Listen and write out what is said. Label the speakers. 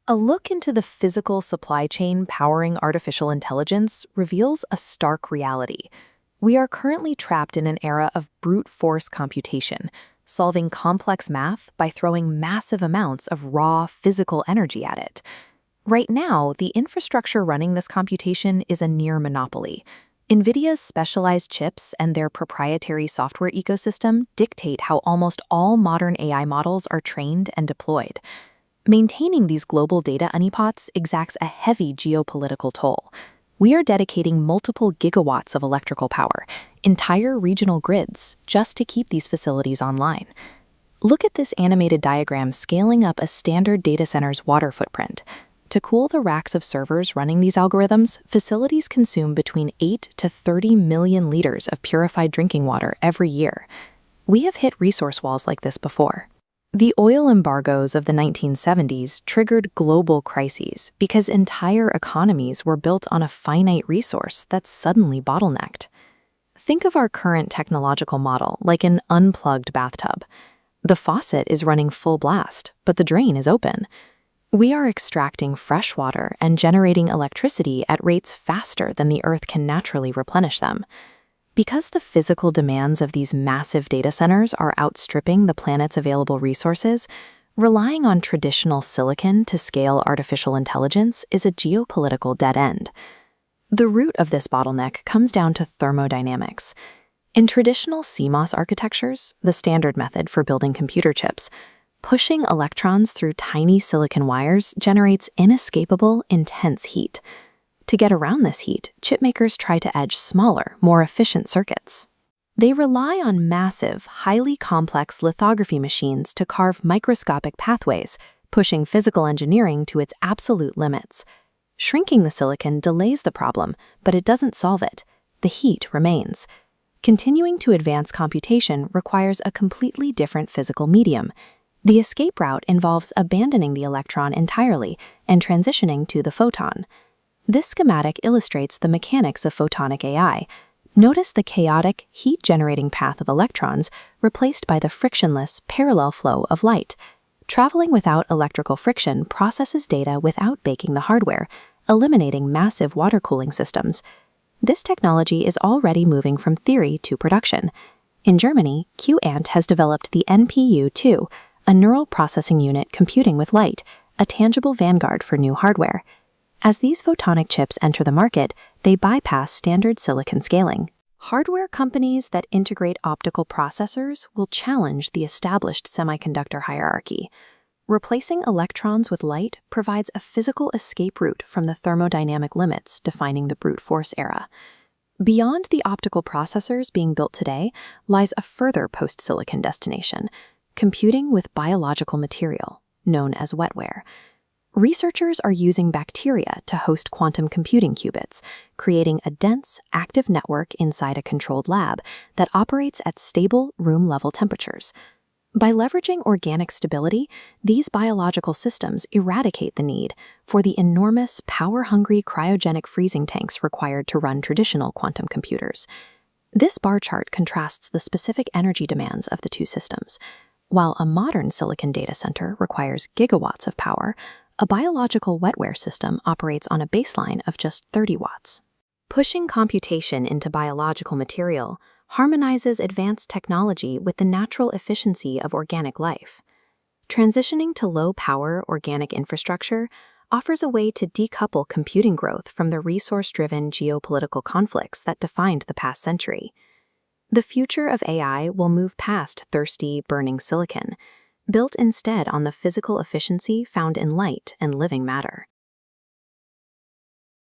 Speaker 1: A look into the physical supply chain powering artificial intelligence reveals a stark reality. We are currently trapped in an era of brute force computation, solving complex math by throwing massive amounts of raw physical energy at it. Right now, the infrastructure running this computation is a near monopoly. NVIDIA's specialized chips and their proprietary software ecosystem dictate how almost all modern AI models are trained and deployed. Maintaining these global data honeypots exacts a heavy geopolitical toll. We are dedicating multiple gigawatts of electrical power, entire regional grids, just to keep these facilities online. Look at this animated diagram scaling up a standard data center's water footprint. To cool the racks of servers running these algorithms, facilities consume between 8 to 30 million liters of purified drinking water every year. We have hit resource walls like this before. The oil embargoes of the 1970s triggered global crises because entire economies were built on a finite resource that's suddenly bottlenecked. Think of our current technological model like an unplugged bathtub. The faucet is running full blast, but the drain is open. We are extracting fresh water and generating electricity at rates faster than the Earth can naturally replenish them. Because the physical demands of these massive data centers are outstripping the planet's available resources, relying on traditional silicon to scale artificial intelligence is a geopolitical dead end. The root of this bottleneck comes down to thermodynamics. In traditional CMOS architectures, the standard method for building computer chips, pushing electrons through tiny silicon wires generates inescapable, intense heat. To get around this heat, chipmakers try to edge smaller, more efficient circuits. They rely on massive, highly complex lithography machines to carve microscopic pathways, pushing physical engineering to its absolute limits. Shrinking the silicon delays the problem, but it doesn't solve it. The heat remains. Continuing to advance computation requires a completely different physical medium. The escape route involves abandoning the electron entirely and transitioning to the photon. This schematic illustrates the mechanics of photonic AI. Notice the chaotic, heat-generating path of electrons replaced by the frictionless, parallel flow of light. Traveling without electrical friction processes data without baking the hardware, eliminating massive water cooling systems. This technology is already moving from theory to production. In Germany, QAnt has developed the NPU-2, a neural processing unit computing with light, a tangible vanguard for new hardware. As these photonic chips enter the market, they bypass standard silicon scaling. Hardware companies that integrate optical processors will challenge the established semiconductor hierarchy. Replacing electrons with light provides a physical escape route from the thermodynamic limits defining the brute force era. Beyond the optical processors being built today lies a further post-silicon destination, computing with biological material, known as wetware. Researchers are using bacteria to host quantum computing qubits, creating a dense, active network inside a controlled lab that operates at stable, room-level temperatures. By leveraging organic stability, these biological systems eradicate the need for the enormous, power-hungry cryogenic freezing tanks required to run traditional quantum computers. This bar chart contrasts the specific energy demands of the two systems. While a modern silicon data center requires gigawatts of power, a biological wetware system operates on a baseline of just 30 watts. Pushing computation into biological material harmonizes advanced technology with the natural efficiency of organic life. Transitioning to low-power organic infrastructure offers a way to decouple computing growth from the resource-driven geopolitical conflicts that defined the past century. The future of AI will move past thirsty, burning silicon, built instead on the physical efficiency found in light and living matter.